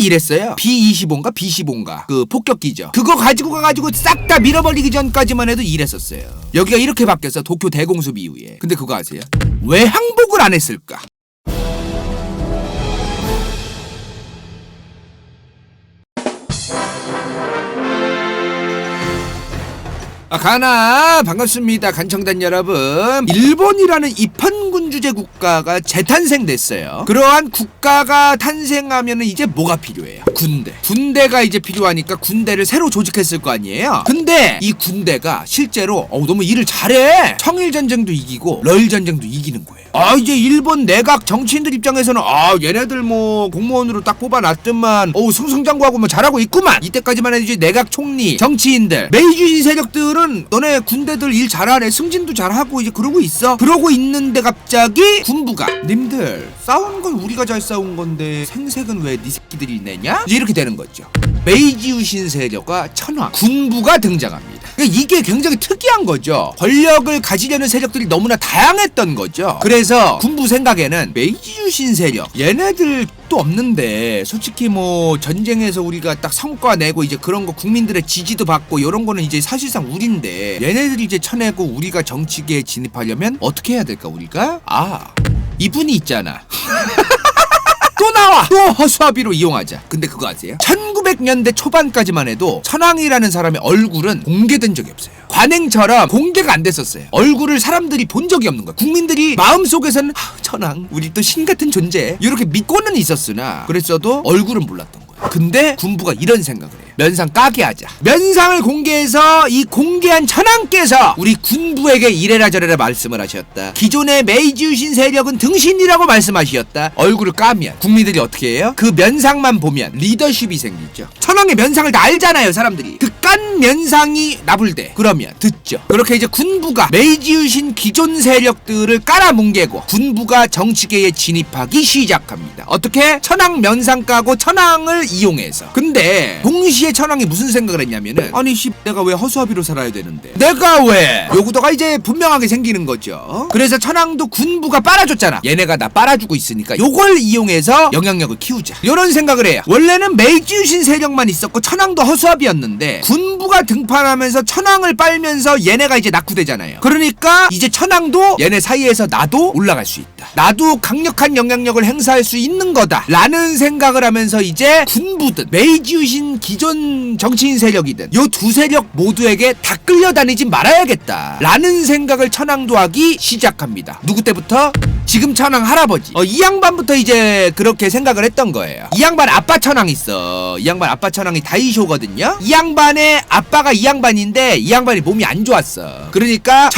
이랬어요. B-25인가 B-15인가 그 폭격기죠. 그거 가지고 가가지고 싹 다 밀어버리기 전까지만 해도 이랬었어요. 여기가 이렇게 바뀌었어. 도쿄 대공습 이후에. 근데 그거 아세요? 왜 항복을 안 했을까? 가나 반갑습니다. 간청단 여러분. 일본이라는 입헌군주제 국가가 재탄생됐어요. 그러한 국가가 탄생하면 이제 뭐가 필요해요? 군대가 이제 필요하니까 군대를 새로 조직했을 거 아니에요. 근데 이 군대가 실제로 너무 일을 잘해. 청일전쟁도 이기고 러일전쟁도 이기는 거예요. 이제 일본 내각 정치인들 입장에서는 얘네들 뭐 공무원으로 딱 뽑아놨더만 승승장구하고 뭐 잘하고 있구만. 이때까지만 해도 이제 내각 총리 정치인들 메이주시 세력들은 너네 군대들 일 잘하네, 승진도 잘하고 이제 그러고 있어. 그러고 있는데 갑자기 군부가 님들 싸운 건 우리가 잘 싸운 건데 생색은 왜 네 새끼들이 내냐? 이제 이렇게 되는 거죠. 메이지 유신 세력과 천황 군부가 등장합니다. 이게 굉장히 특이한 거죠. 권력을 가지려는 세력들이 너무나 다양했던 거죠. 그래서 군부 생각에는 메이지 유신 세력 얘네들 또 없는데 솔직히 뭐 전쟁에서 우리가 딱 성과 내고 이제 그런 거 국민들의 지지도 받고 이런 거는 이제 사실상 우린데 얘네들이 이제 쳐내고 우리가 정치계에 진입하려면 어떻게 해야 될까 우리가? 이분이 있잖아. 또 나와! 또 허수아비로 이용하자. 근데 그거 아세요? 1900년대 초반까지만 해도 천황이라는 사람의 얼굴은 공개된 적이 없어요. 관행처럼 공개가 안 됐었어요. 얼굴을 사람들이 본 적이 없는 거야. 국민들이 마음속에서는 천황 우리 또 신같은 존재 이렇게 믿고는 있었으나 그랬어도 얼굴은 몰랐던 거야. 근데 군부가 이런 생각을 해요. 면상 까게 하자. 면상을 공개해서 이 공개한 천황께서 우리 군부에게 이래라 저래라 말씀을 하셨다. 기존의 메이지 유신 세력은 등신이라고 말씀하셨다. 얼굴을 까면 국민들이 어떻게 해요? 그 면상만 보면 리더십이 생기죠. 천황의 면상을 다 알잖아요 사람들이. 그 깐 면상이 나불대 그러면 듣죠. 그렇게 이제 군부가 메이지 유신 기존 세력들을 깔아뭉개고 군부가 정치계에 진입하기 시작합니다. 어떻게? 천황 면상 까고 천황을 이용해서. 근데 동시에 천황이 무슨 생각을 했냐면은 내가 왜 허수아비로 살아야 되는데 내가 왜 요구도가 이제 분명하게 생기는 거죠. 그래서 천황도 군부가 빨아줬잖아. 얘네가 나 빨아주고 있으니까 요걸 이용해서 영향력을 키우자 이런 생각을 해요. 원래는 메이지 유신 세력만 있었고 천황도 허수아비였는데 군부가 등판하면서 천황을 빨면서 얘네가 이제 낙후되잖아요. 그러니까 이제 천황도 얘네 사이에서 나도 올라갈 수 있다. 나도 강력한 영향력을 행사할 수 있는 거다 라는 생각을 하면서 이제 군부든 메이지 유신 기존 정치인 세력이든 요 두 세력 모두에게 다 끌려다니지 말아야겠다 라는 생각을 천황도 하기 시작합니다. 누구 때부터? 지금 천황 할아버지 이 양반부터 이제 그렇게 생각을 했던 거예요. 이 양반 아빠 천황 있어. 이 양반 아빠 천황이 다이쇼거든요. 이 양반의 아빠가 이 양반인데 이 양반이 몸이 안 좋았어. 그러니까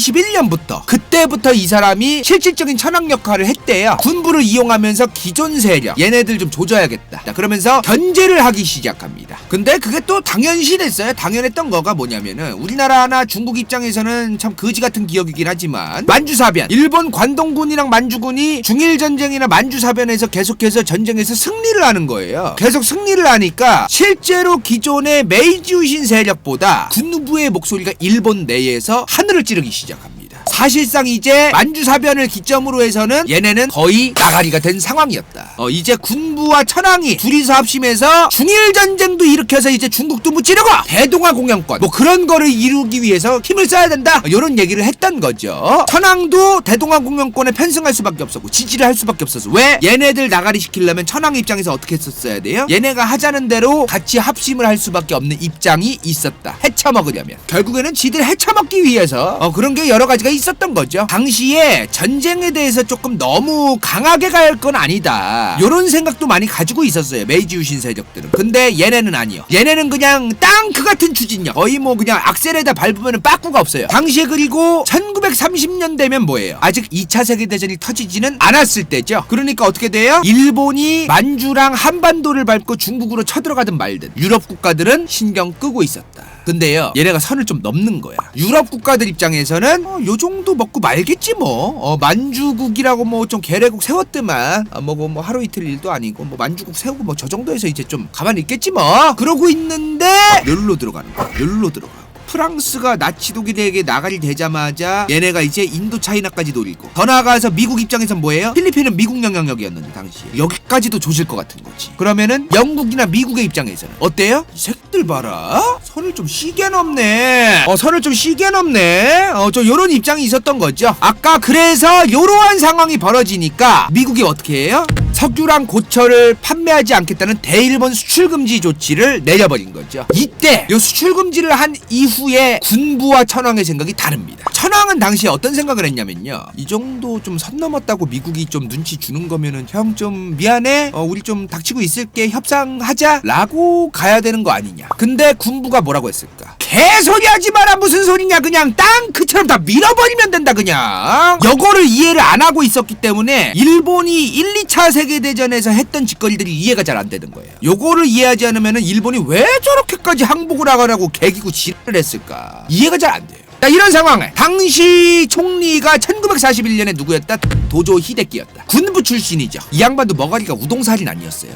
1921년부터 그때부터 이 사람이 실질적인 천황 역할을 했대요. 군부를 이용하면서 기존 세력 얘네들 좀 조져야겠다. 자, 그러면서 견제를 하기 시작합니다. 근데 그게 또 당연시 됐어요. 당연했던 거가 뭐냐면은 우리나라나 중국 입장에서는 참 거지 같은 기억이긴 하지만 만주사변 일본 관동군이랑 만주군이 중일전쟁이나 만주사변에서 계속해서 전쟁에서 승리를 하는 거예요. 계속 승리를 하니까 실제로 기존의 메이지 유신 세력보다 군부의 목소리가 일본 내에서 하늘을 찌르기 시작합니다. 사실상 이제 만주사변을 기점으로 해서는 얘네는 거의 나가리가 된 상황이었다. 이제 군부와 천황이 둘이서 합심해서 중일전쟁도 일으켜서 이제 중국도 무찌르고 대동아 공영권 뭐 그런 거를 이루기 위해서 힘을 써야 된다 이런 얘기를 했던 거죠. 천황도 대동아 공영권에 편승할 수밖에 없었고 지지를 할 수밖에 없었어. 왜? 얘네들 나가리 시키려면 천황 입장에서 어떻게 했었어야 돼요? 얘네가 하자는 대로 같이 합심을 할 수밖에 없는 입장이 있었다. 헤쳐먹으려면 결국에는 지들 헤쳐먹기 위해서 그런 게 여러 가지가 있었던 거죠. 당시에 전쟁에 대해서 조금 너무 강하게 갈 건 아니다 요런 생각도 많이 가지고 있었어요 메이지 유신 세력들은. 근데 얘네는 아니요. 얘네는 그냥 땅크 같은 추진력 거의 뭐 그냥 악셀에다 밟으면 빠꾸가 없어요. 당시에. 그리고 1930년 되면 뭐예요? 아직 2차 세계대전이 터지지는 않았을 때죠. 그러니까 어떻게 돼요? 일본이 만주랑 한반도를 밟고 중국으로 쳐들어가든 말든 유럽 국가들은 신경 끄고 있었다. 근데요 얘네가 선을 좀 넘는 거야. 유럽 국가들 입장에서는 요 정도 먹고 말겠지 뭐. 만주국이라고 뭐 좀 계례국 세웠더만 뭐 하루 이틀 일도 아니고 뭐 만주국 세우고 뭐 저 정도에서 이제 좀 가만히 있겠지 뭐. 그러고 있는데 열로 들어가는 거야. 열로 들어가고 프랑스가 나치 독일에게 나가리 되자마자 얘네가 이제 인도 차이나까지 노리고, 더 나아가서 미국 입장에선 뭐예요? 필리핀은 미국 영향력이었는데 당시 여기까지도 조질 것 같은 거지. 그러면은 영국이나 미국의 입장에서는 어때요? 이 새끼들 봐라, 선을 좀 시게 넘네. 선을 좀 시게 넘네. 저 요런 입장이 있었던 거죠. 아까 그래서 요러한 상황이 벌어지니까 미국이 어떻게 해요? 석유랑 고철을 판매하지 않겠다는 대일본 수출금지 조치를 내려버린 거죠. 이때 요 수출금지를 한 이후에 군부와 천황의 생각이 다릅니다. 천황은 당시에 어떤 생각을 했냐면요, 이 정도 좀 선 넘었다고 미국이 좀 눈치 주는 거면은 형 좀 미안해, 우리 좀 닥치고 있을게, 협상하자 라고 가야 되는 거 아니냐. 근데 군부가 뭐라고 했을까? 개소리 하지 마라, 무슨 소리냐, 그냥 땅크처럼 다 밀어버리면 된다 그냥. 요거를 이해를 안 하고 있었기 때문에 일본이 1, 2차 세계대전에서 했던 짓거리들이 이해가 잘 안 되는 거예요. 요거를 이해하지 않으면은 일본이 왜 저렇게까지 항복을 하라고 개기고 지랄을 했을까, 이해가 잘 안 돼요. 자, 이런 상황에 당시 총리가 1941년에 누구였다? 도조 히데키였다. 군부 출신이죠. 이 양반도 머가리가 우동살인 아니었어요.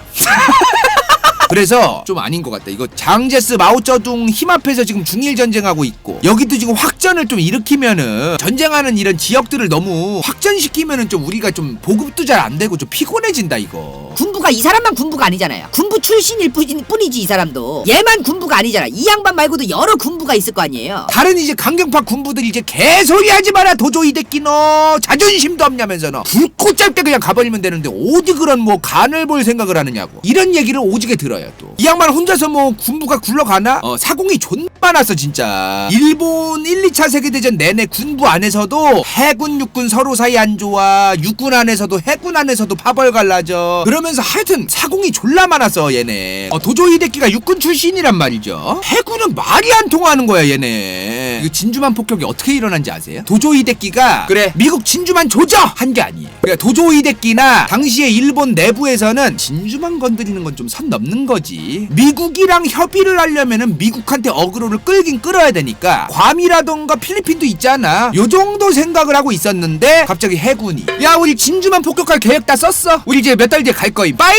그래서 좀 아닌 것 같다. 이거 장제스 마오쩌둥 힘 앞에서 지금 중일 전쟁하고 있고, 여기도 지금 확전을 좀 일으키면은, 전쟁하는 이런 지역들을 너무 확전시키면은 좀 우리가 좀 보급도 잘 안 되고 좀 피곤해진다 이거. 군부가 이 사람만 군부가 아니잖아요. 군부 출신일 뿐이지 이 사람도. 얘만 군부가 아니잖아. 이 양반 말고도 여러 군부가 있을 거 아니에요. 다른 이제 강경파 군부들이 이제 개소리 하지 마라, 도조 히데키 너 자존심도 없냐면서 너 불꽃 짤 때 그냥 가버리면 되는데 어디 그런 뭐 간을 볼 생각을 하느냐고, 이런 얘기를 오지게 들어요. 또 이 양반 혼자서 뭐 군부가 굴러가나? 사공이 존나 많았어 진짜. 일본 1, 2차 세계대전 내내 군부 안에서도 해군 육군 서로 사이 안 좋아, 육군 안에서도 해군 안에서도 파벌 갈라져. 그러면서 하여튼 사공이 졸라 많았어 얘네. 도조 히데키가 육군 출신이란 말이죠. 해군은 말이 안 통하는 거야 얘네. 이거 진주만 폭격이 어떻게 일어난지 아세요? 도조 히데키가 그래 미국 진주만 조져! 한 게 아니에요. 그러니까 도조 히데키나 당시에 일본 내부에서는 진주만 건드리는 건 좀 선 넘는 거지. 미국이랑 협의를 하려면은 미국한테 어그로를 끌긴 끌어야 되니까 괌이라던가 필리핀도 있잖아. 요 정도 생각을 하고 있었는데 갑자기 해군이 야 우리 진주만 폭격할 계획 다 썼어. 우리 이제 몇 달 뒤에 갈 거임. 빠이?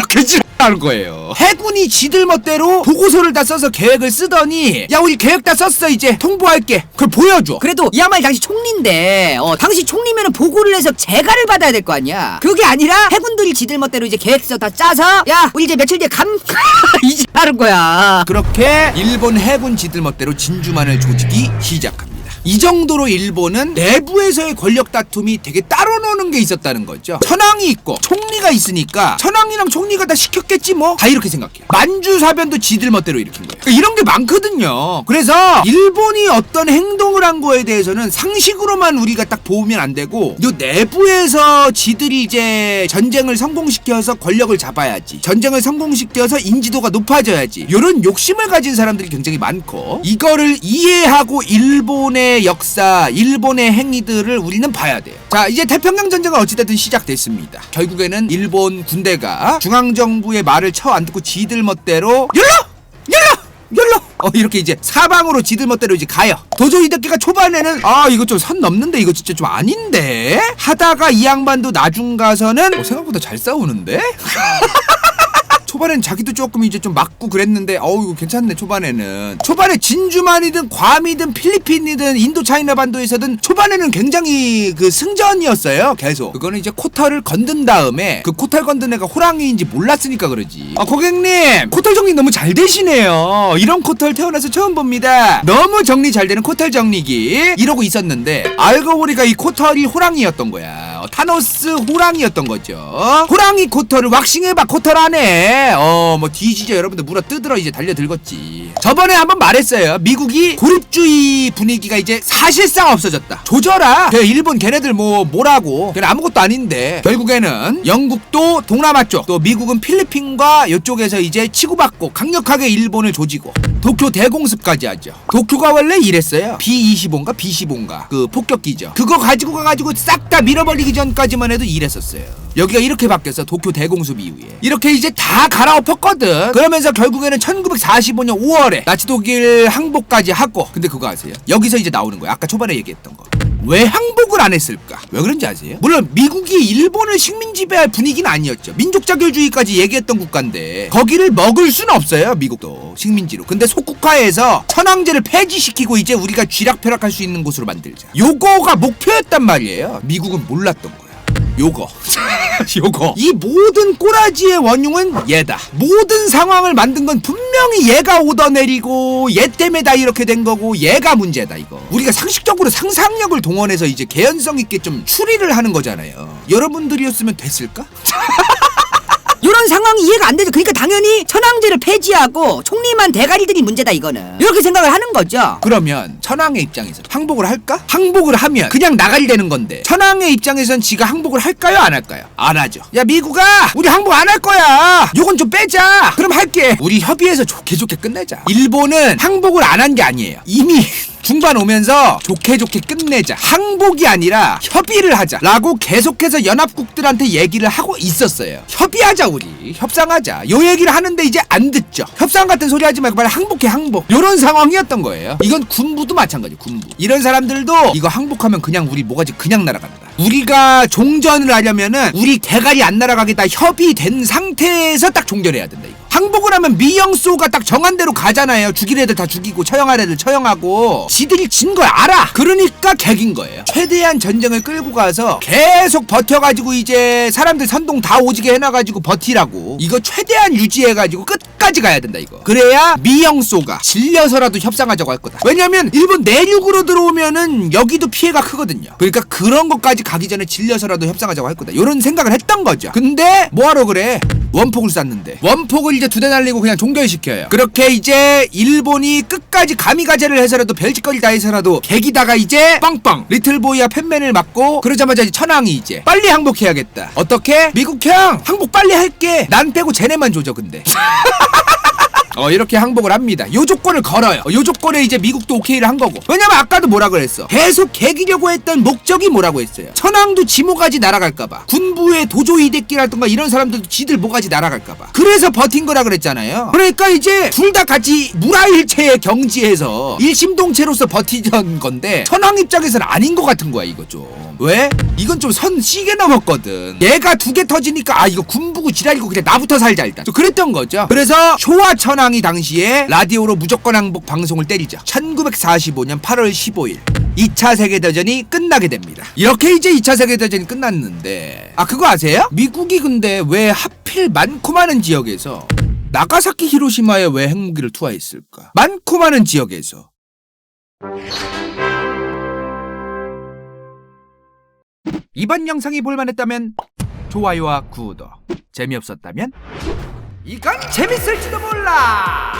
그렇게 하는 거예요. 해군이 지들 멋대로 보고서를 다 써서 계획을 쓰더니 야 우리 계획 다 썼어 이제 통보할게. 그걸 보여줘. 그래도 이 양반이 당시 총리인데 당시 총리면은 보고를 해서 재가를 받아야 될 거 아니야. 그게 아니라 해군들이 지들 멋대로 이제 계획서 다 짜서 야 우리 이제 며칠 뒤에 이제 하는 거야. 그렇게 일본 해군 지들 멋대로 진주만을 조지기 시작합니다. 이 정도로 일본은 내부에서의 권력 다툼이 되게 따로 노는 게 있었다는 거죠. 천황이 있고 총리가 있으니까 천황이랑 총리가 다 시켰겠지 뭐. 다 이렇게 생각해. 만주사변도 지들 멋대로 일으킨 거예요. 그러니까 이런 게 많거든요. 그래서 일본이 어떤 행동을 한 거에 대해서는 상식으로만 우리가 딱 보면 안 되고, 요 내부에서 지들이 이제 전쟁을 성공시켜서 권력을 잡아야지, 전쟁을 성공시켜서 인지도가 높아져야지, 요런 욕심을 가진 사람들이 굉장히 많고, 이거를 이해하고 일본의 역사, 일본의 행위들을 우리는 봐야 돼요. 자, 이제 태평양 전쟁은 어찌됐든 시작됐습니다. 결국에는 일본 군대가 중앙정부의 말을 안 듣고 지들 멋대로 열러 이렇게 이제 사방으로 지들 멋대로 이제 가요. 도조 히데키가 초반에는 이거 좀 선 넘는데, 이거 진짜 좀 아닌데 하다가 이 양반도 나중 가서는 생각보다 잘 싸우는데 초반엔 자기도 조금 이제 좀 맞고 그랬는데 이거 괜찮네. 초반에 진주만이든 괌이든 필리핀이든 인도 차이나 반도에서든 초반에는 굉장히 그 승전이었어요. 계속 그거는 이제 코털을 건든 다음에 그 코털 건든 애가 호랑이인지 몰랐으니까 그러지. 고객님 코털 정리 너무 잘 되시네요. 이런 코털 태어나서 처음 봅니다. 너무 정리 잘 되는 코털 정리기 이러고 있었는데 알고 보니까 이 코털이 호랑이였던 거야. 타노스 호랑이였던 거죠. 호랑이 코털을 왁싱해봐. 코털 안에 뭐 뒤지죠. 여러분들 물어 뜯으러 이제 달려들겠지. 저번에 한번 말했어요. 미국이 고립주의 분위기가 이제 사실상 없어졌다. 조져라. 일본 걔네들 뭐라고. 걔네 아무것도 아닌데. 결국에는 영국도 동남아 쪽, 또 미국은 필리핀과 이쪽에서 이제 치고받고 강력하게 일본을 조지고 도쿄 대공습까지 하죠. 도쿄가 원래 이랬어요. B-25인가 B-15인가 그 폭격기죠. 그거 가지고 가가지고 싹 다 밀어버리기 전까지만 해도 이랬었어요. 여기가 이렇게 바뀌었어. 도쿄 대공습 이후에. 이렇게 이제 다 갈아엎었거든. 그러면서 결국에는 1945년 5월에 나치 독일 항복까지 하고. 근데 그거 아세요? 여기서 이제 나오는 거야. 아까 초반에 얘기했던 거. 왜 항복을 안 했을까? 왜 그런지 아세요? 물론 미국이 일본을 식민 지배할 분위기는 아니었죠. 민족 자결주의까지 얘기했던 국가인데 거기를 먹을 수는 없어요. 미국도 식민지로. 근데 속국화해서 천황제를 폐지시키고 이제 우리가 쥐락펴락할 수 있는 곳으로 만들자. 요거가 목표였단 말이에요. 미국은 몰랐던 거야. 요거 이 모든 꼬라지의 원흉은 얘다. 모든 상황을 만든 건 분명히 얘가 오더내리고 얘 때문에 다 이렇게 된 거고 얘가 문제다. 이거 우리가 상식적으로 상상력을 동원해서 이제 개연성 있게 좀 추리를 하는 거잖아요. 여러분들이었으면 됐을까? 이런 상황이 이해가 안 되죠. 그러니까 당연히 천황제를 폐지하고 총림한 대가리들이 문제다 이거는. 이렇게 생각을 하는 거죠. 그러면 천황의 입장에서 항복을 할까? 항복을 하면 그냥 나가리 되는 건데 천황의 입장에선 지가 항복을 할까요? 안 할까요? 안 하죠. 야 미국아 우리 항복 안 할 거야. 요건 좀 빼자. 그럼 할게. 우리 협의해서 좋게 끝내자. 일본은 항복을 안 한 게 아니에요. 이미 중반 오면서 좋게 끝내자. 항복이 아니라 협의를 하자 라고 계속해서 연합국들한테 얘기를 하고 있었어요. 협의하자 우리. 협상하자. 요 얘기를 하는데 이제 안 듣죠. 협상 같은 소리 하지 말고 빨리 항복해 항복. 요런 상황이었던 거예요. 이건 군부도 마찬가지. 군부. 이런 사람들도 이거 항복하면 그냥 우리 뭐가지 그냥 날아간다. 우리가 종전을 하려면은 우리 대가리 안 날아가겠다 협의된 상태에서 딱 종전해야 된다 이거. 항복을 하면 미영소가 딱 정한 대로 가잖아요. 죽일 애들 다 죽이고 처형할 애들 처형하고 지들이 진 걸 알아. 그러니까 객인 거예요. 최대한 전쟁을 끌고 가서 계속 버텨가지고 이제 사람들 선동 다 오지게 해놔가지고 버티라고. 이거 최대한 유지해가지고 끝까지 가야 된다 이거. 그래야 미영소가 질려서라도 협상하자고 할 거다. 왜냐면 일본 내륙으로 들어오면은 여기도 피해가 크거든요. 그러니까 그런 것까지 가기 전에 질려서라도 협상하자고 할 거다. 이런 생각을 했던 거죠. 근데 뭐하러 그래? 원폭을 쐈는데 원폭을 이제 두 대 날리고 그냥 종결시켜요. 그렇게 이제 일본이 끝까지 가미가제를 해서라도 별짓거리 다 해서라도 개기다가 이제 빵빵 리틀보이와 팬맨을 맞고 그러자마자 이제 천황이 이제 빨리 항복해야겠다. 어떻게? 미국 형 항복 빨리 할게. 난 빼고 쟤네만 조져 근데. 이렇게 항복을 합니다. 요 조건을 걸어요. 요 조건에 이제 미국도 오케이를 한 거고. 왜냐면 아까도 뭐라 그랬어. 계속 개기려고 했던 목적이 뭐라고 했어요. 천황도 지 모가지 날아갈까봐. 군부의 도조 히데키라든가 이런 사람들도 지들 모가지 날아갈까봐. 그래서 버틴 거라 그랬잖아요. 그러니까 이제 둘 다 같이 무라일체에 경지해서 일심동체로서 버티던 건데 천황 입장에서는 아닌 것 같은 거야 이거 좀. 왜? 이건 좀 선 시계 넘었거든. 얘가 두 개 터지니까 이거 군부고 지랄이고 그냥 나부터 살자 일단. 좀 그랬던 거죠. 그래서 쇼와 천황이 당시에 라디오로 무조건 항복 방송을 때리죠. 1945년 8월 15일 2차 세계대전이 끝나게 됩니다. 이렇게 이제 2차 세계대전이 끝났는데 그거 아세요? 미국이 근데 왜 하필 많고 많은 지역에서 나가사키 히로시마에 왜 핵무기를 투하했을까? 많고 많은 지역에서. 이번 영상이 볼만했다면 좋아요와 구독, 재미없었다면 이건 재밌을지도 몰라.